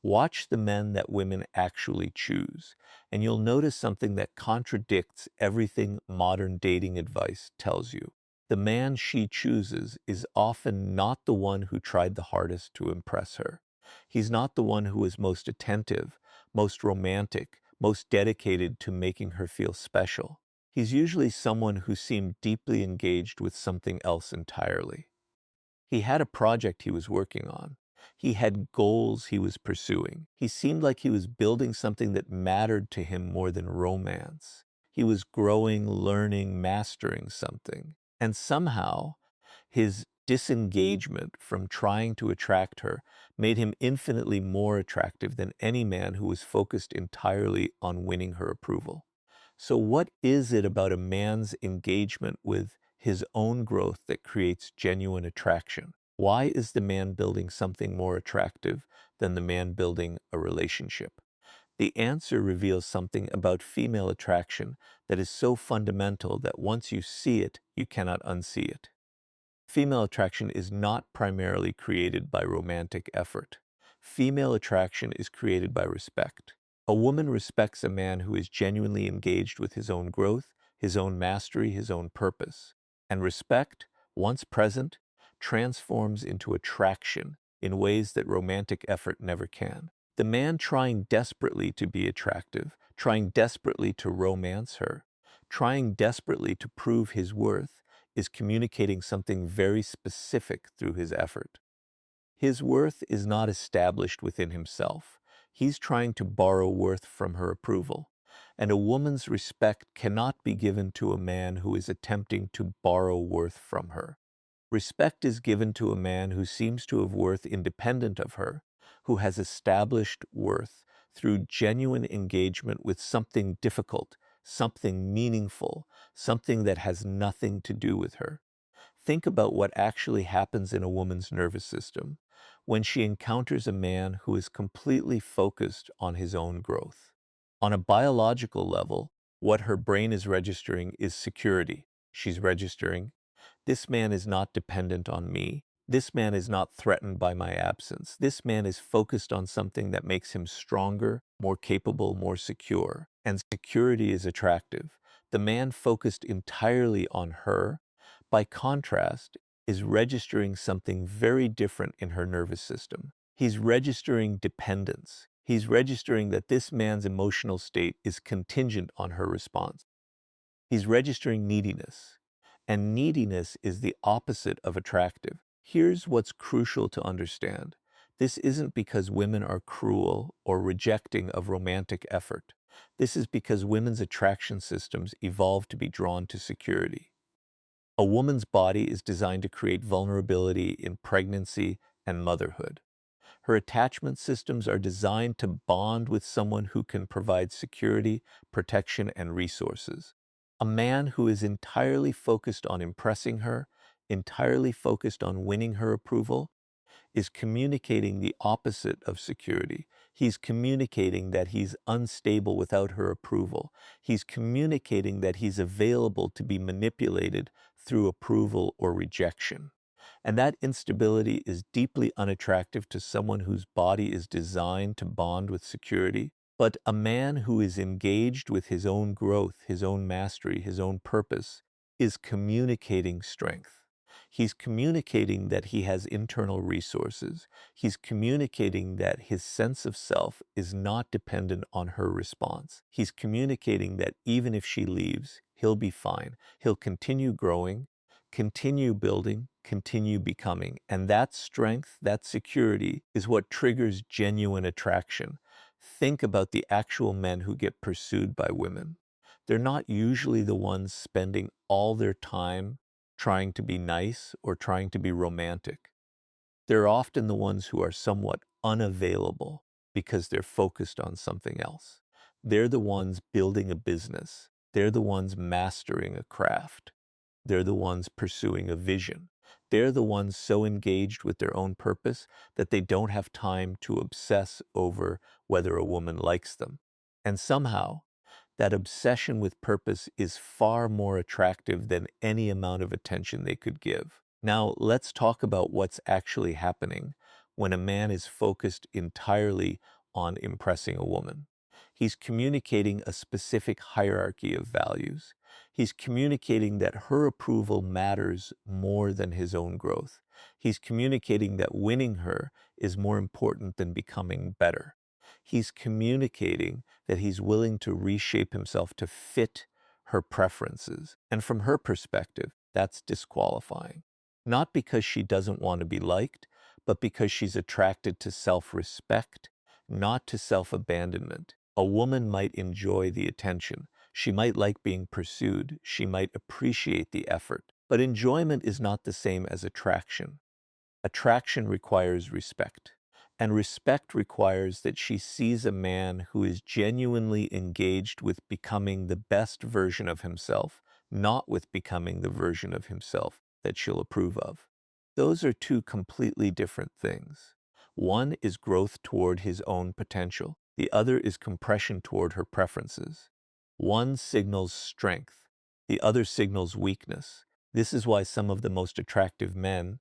Watch the men that women actually choose, and you'll notice something that contradicts everything modern dating advice tells you. The man she chooses is often not the one who tried the hardest to impress her. He's not the one who is most attentive, most romantic, most dedicated to making her feel special. He's usually someone who seemed deeply engaged with something else entirely. He had a project he was working on. He had goals he was pursuing. He seemed like he was building something that mattered to him more than romance. He was growing, learning, mastering something. And somehow, his disengagement from trying to attract her made him infinitely more attractive than any man who was focused entirely on winning her approval. So what is it about a man's engagement with his own growth that creates genuine attraction? Why is the man building something more attractive than the man building a relationship? The answer reveals something about female attraction that is so fundamental that once you see it, you cannot unsee it. Female attraction is not primarily created by romantic effort. Female attraction is created by respect. A woman respects a man who is genuinely engaged with his own growth, his own mastery, his own purpose. And respect, once present, transforms into attraction in ways that romantic effort never can. The man trying desperately to be attractive, trying desperately to romance her, trying desperately to prove his worth, is communicating something very specific through his effort. His worth is not established within himself. He's trying to borrow worth from her approval. And a woman's respect cannot be given to a man who is attempting to borrow worth from her. Respect is given to a man who seems to have worth independent of her, who has established worth through genuine engagement with something difficult, something meaningful, something that has nothing to do with her. Think about what actually happens in a woman's nervous system when she encounters a man who is completely focused on his own growth. On a biological level, what her brain is registering is security. She's registering, this man is not dependent on me. This man is not threatened by my absence. This man is focused on something that makes him stronger, more capable, more secure. And security is attractive. The man focused entirely on her, by contrast, is registering something very different in her nervous system. He's registering dependence. He's registering that this man's emotional state is contingent on her response. He's registering neediness. And neediness is the opposite of attractive. Here's what's crucial to understand. This isn't because women are cruel or rejecting of romantic effort. This is because women's attraction systems evolved to be drawn to security. A woman's body is designed to create vulnerability in pregnancy and motherhood. Her attachment systems are designed to bond with someone who can provide security, protection, and resources. A man who is entirely focused on impressing her, entirely focused on winning her approval, is communicating the opposite of security. He's communicating that he's unstable without her approval. He's communicating that he's available to be manipulated through approval or rejection. And that instability is deeply unattractive to someone whose body is designed to bond with security. But a man who is engaged with his own growth, his own mastery, his own purpose, is communicating strength. He's communicating that he has internal resources. He's communicating that his sense of self is not dependent on her response. He's communicating that even if she leaves, he'll be fine. He'll continue growing, continue building, continue becoming. And that strength, that security, is what triggers genuine attraction. Think about the actual men who get pursued by women. They're not usually the ones spending all their time trying to be nice or trying to be romantic. They're often the ones who are somewhat unavailable because they're focused on something else. They're the ones building a business. They're the ones mastering a craft. They're the ones pursuing a vision. They're the ones so engaged with their own purpose that they don't have time to obsess over whether a woman likes them. And somehow, that obsession with purpose is far more attractive than any amount of attention they could give. Now, let's talk about what's actually happening when a man is focused entirely on impressing a woman. He's communicating a specific hierarchy of values. He's communicating that her approval matters more than his own growth. He's communicating that winning her is more important than becoming better. He's communicating that he's willing to reshape himself to fit her preferences. And from her perspective, that's disqualifying. Not because she doesn't want to be liked, but because she's attracted to self-respect, not to self-abandonment. A woman might enjoy the attention. She might like being pursued. She might appreciate the effort. But enjoyment is not the same as attraction. Attraction requires respect. And respect requires that she sees a man who is genuinely engaged with becoming the best version of himself, not with becoming the version of himself that she'll approve of. Those are two completely different things. One is growth toward his own potential. The other is compression toward her preferences. One signals strength. The other signals weakness. This is why some of the most attractive men,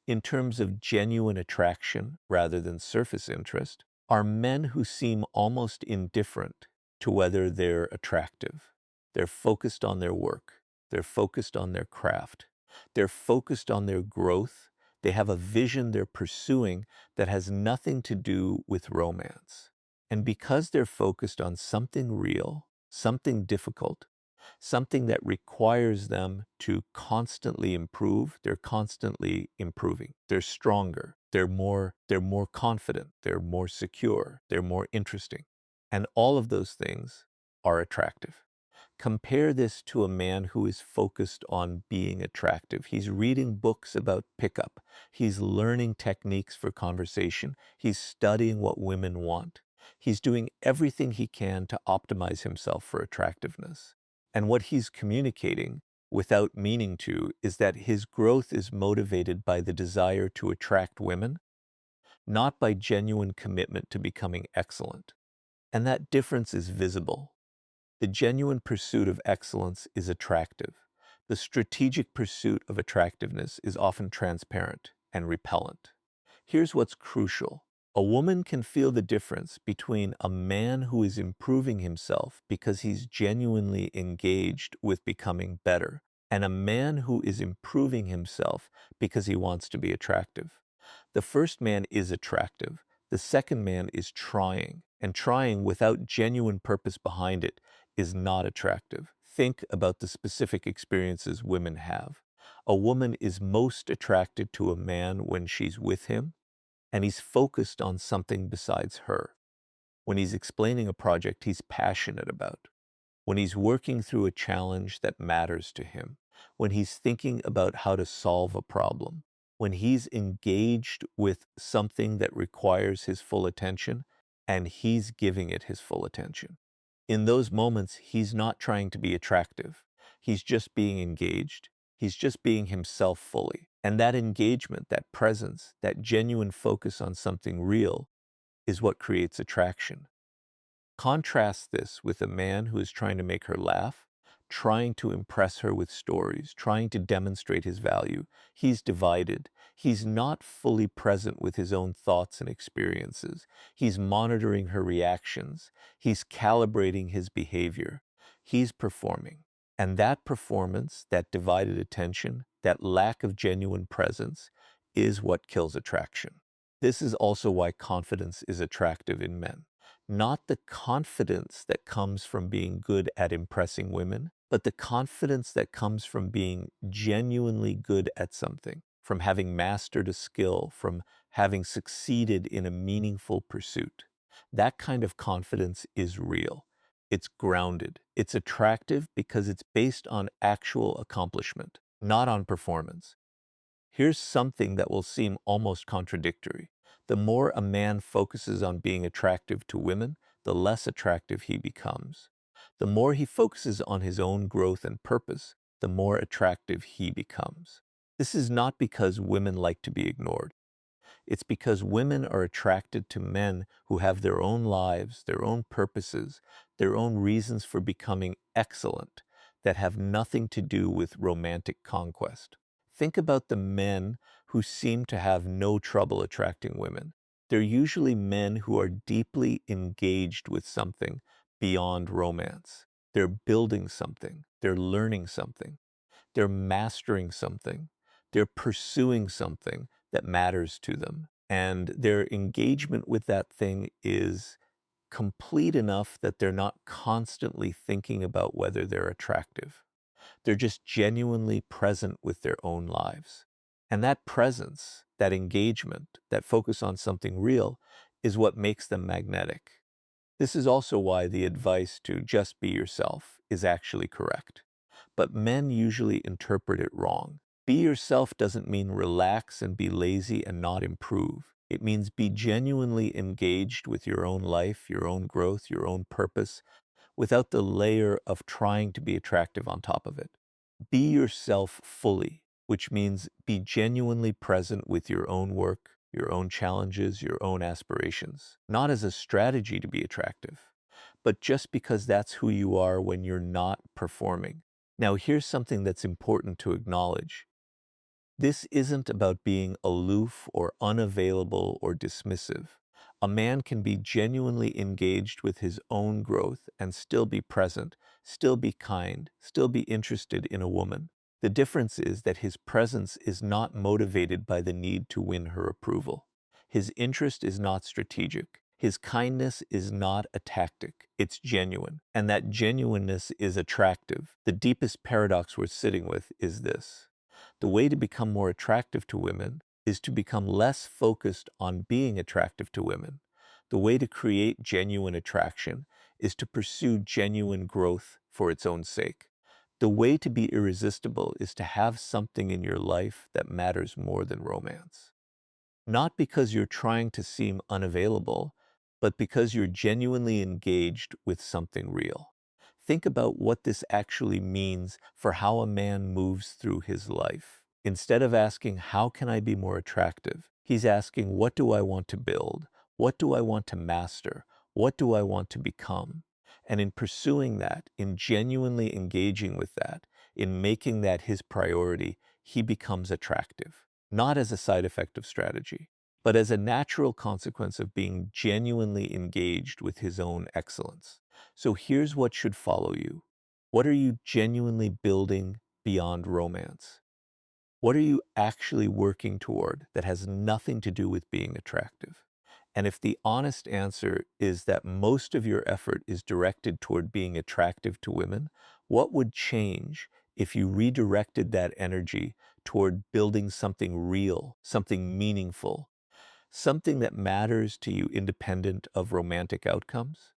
in terms of genuine attraction rather than surface interest, are men who seem almost indifferent to whether they're attractive. They're focused on their work. They're focused on their craft. They're focused on their growth. They have a vision they're pursuing that has nothing to do with romance. And because they're focused on something real, something difficult, something that requires them to constantly improve, they're constantly improving. They're stronger, they're more confident, they're more secure, they're more interesting. And all of those things are attractive. Compare this to a man who is focused on being attractive. He's reading books about pickup. He's learning techniques for conversation. He's studying what women want. He's doing everything he can to optimize himself for attractiveness. And what he's communicating, without meaning to, is that his growth is motivated by the desire to attract women, not by genuine commitment to becoming excellent. And that difference is visible. The genuine pursuit of excellence is attractive. The strategic pursuit of attractiveness is often transparent and repellent. Here's what's crucial. A woman can feel the difference between a man who is improving himself because he's genuinely engaged with becoming better and a man who is improving himself because he wants to be attractive. The first man is attractive. The second man is trying, and trying without genuine purpose behind it is not attractive. Think about the specific experiences women have. A woman is most attracted to a man when she's with him, and he's focused on something besides her. When he's explaining a project he's passionate about. When he's working through a challenge that matters to him. When he's thinking about how to solve a problem. When he's engaged with something that requires his full attention, and he's giving it his full attention. In those moments, he's not trying to be attractive. He's just being engaged. He's just being himself fully. And that engagement, that presence, that genuine focus on something real is what creates attraction. Contrast this with a man who is trying to make her laugh, trying to impress her with stories, trying to demonstrate his value. He's divided. He's not fully present with his own thoughts and experiences. He's monitoring her reactions. He's calibrating his behavior. He's performing. And that performance, that divided attention, that lack of genuine presence is what kills attraction. This is also why confidence is attractive in men. Not the confidence that comes from being good at impressing women, but the confidence that comes from being genuinely good at something, from having mastered a skill, from having succeeded in a meaningful pursuit. That kind of confidence is real. It's grounded. It's attractive because it's based on actual accomplishment, not on performance. Here's something that will seem almost contradictory. The more a man focuses on being attractive to women, the less attractive he becomes. The more he focuses on his own growth and purpose, the more attractive he becomes. This is not because women like to be ignored. It's because women are attracted to men who have their own lives, their own purposes, their own reasons for becoming excellent that have nothing to do with romantic conquest. Think about the men who seem to have no trouble attracting women. They're usually men who are deeply engaged with something beyond romance. They're building something, they're learning something, they're mastering something, they're pursuing something that matters to them. And their engagement with that thing is complete enough that they're not constantly thinking about whether they're attractive. They're just genuinely present with their own lives. And that presence, that engagement, that focus on something real is what makes them magnetic. This is also why the advice to just be yourself is actually correct. But men usually interpret it wrong. Be yourself doesn't mean relax and be lazy and not improve. It means be genuinely engaged with your own life, your own growth, your own purpose, without the layer of trying to be attractive on top of it. Be yourself fully, which means be genuinely present with your own work, your own challenges, your own aspirations, not as a strategy to be attractive, but just because that's who you are when you're not performing. Now, here's something that's important to acknowledge. This isn't about being aloof or unavailable or dismissive. A man can be genuinely engaged with his own growth and still be present, still be kind, still be interested in a woman. The difference is that his presence is not motivated by the need to win her approval. His interest is not strategic. His kindness is not a tactic. It's genuine. And that genuineness is attractive. The deepest paradox we're sitting with is this. The way to become more attractive to women is to become less focused on being attractive to women. The way to create genuine attraction is to pursue genuine growth for its own sake. The way to be irresistible is to have something in your life that matters more than romance. Not because you're trying to seem unavailable, but because you're genuinely engaged with something real. Think about what this actually means for how a man moves through his life. Instead of asking, how can I be more attractive? He's asking, what do I want to build? What do I want to master? What do I want to become? And in pursuing that, in genuinely engaging with that, in making that his priority, he becomes attractive. Not as a side effect of strategy, but as a natural consequence of being genuinely engaged with his own excellence. So here's what should follow you. What are you genuinely building beyond romance? What are you actually working toward that has nothing to do with being attractive? And if the honest answer is that most of your effort is directed toward being attractive to women, what would change if you redirected that energy toward building something real, something meaningful, something that matters to you independent of romantic outcomes?